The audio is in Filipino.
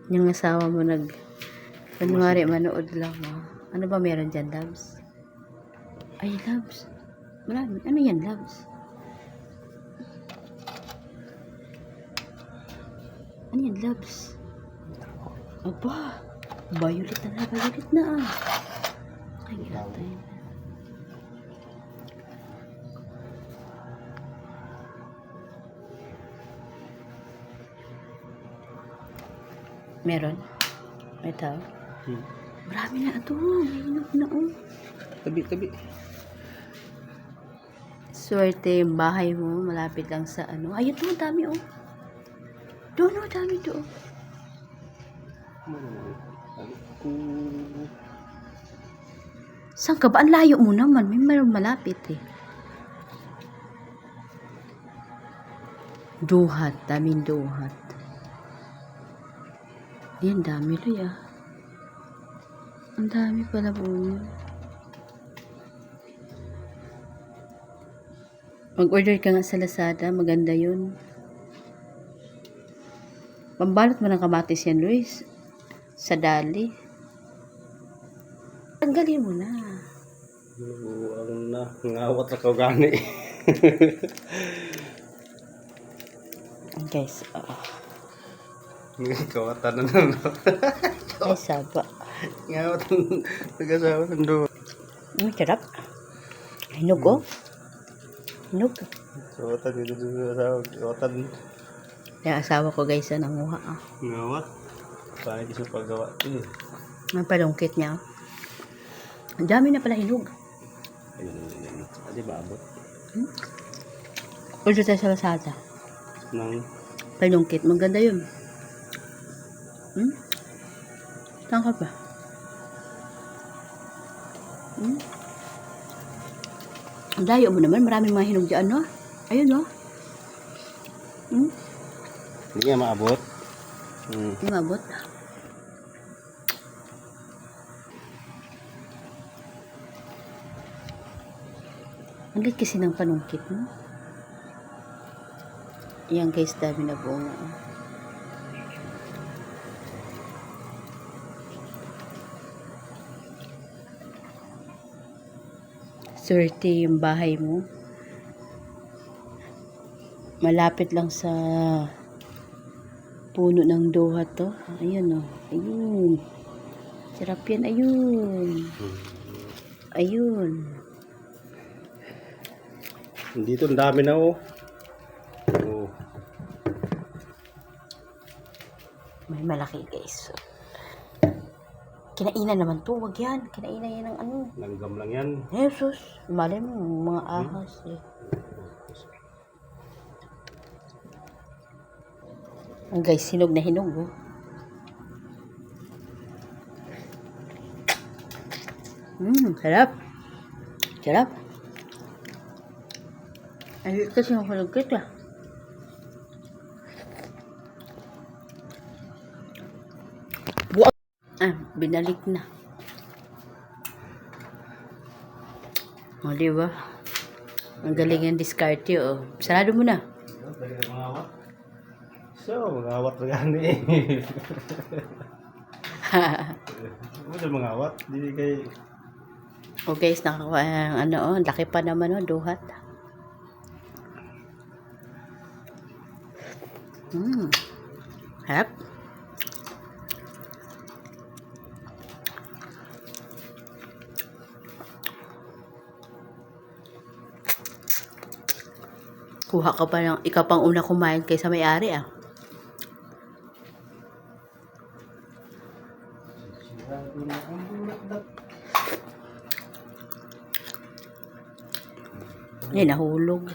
Yung asawa mo kunwari manood lang mo. Ano ba meron dyan, loves? Ay, loves. Marami. Ano yan, loves? Ano yan, loves? Aba. Violet na. Violet na Ay, gatay. Meron? May tao? Marami na ito. May hinog na Tabi. Swerte yung bahay mo. Malapit lang sa ano. Ayun mo, dami Doon dami doon. Saan ka ba? Ang layo mo naman. May meron malapit Duhat. Daming duhat. Yan, dami rin Ang dami pala po niya. Mag-order ka nga sa Lazada. Maganda yun. Pambalot mo ng kamatis yan, Luis. Sa dali. Tanggalin mo na. Ngawat na ka gani. Guys, Kawatan na. ay, saba. Ngawat ang nag-asawa ng doon. Sarap. Hinog Hinog. Kawatan dito sa asawa. Kawatan. Yung asawa ko guys, nanguha Ngawat. Paano di sa paggawa? Ang palungkit niya. Ang dami na pala hinog. Ayun. Adi ba abot? Order tayo sa Lazada. Nang Palungkit. Maganda yun. Saan ka ba? Ang layo mo naman. Maraming mga hinog dyan, no? Ayun, no? hindi nga maabot. Hindi mabot. Ang liit kasi ng panungkit, no? Yan guys, dami na bunga. Swerte yung bahay mo. Malapit lang sa puno ng duhat to. Ayun Ayun. Sarap yan. Ayun. Dito ang dami na May malaki guys. Kinainan naman to. Wag yan. Kinainan yan ng ano. Langgam lang yan. Jesus. Malay mo. Mga ahas Ang guys, hinog na hinog sarap. Sarap. Ay, kasi yung kulugkit binalik na. Diba? Ang galing yung diskarte Sarado mo na. Mangawat na gani. Ano mangawat? Hindi kay guys, nakakuha laki pa naman duhat. Harap. Kuha ka pa ikaw pang una kumain kaysa may-ari nahulog.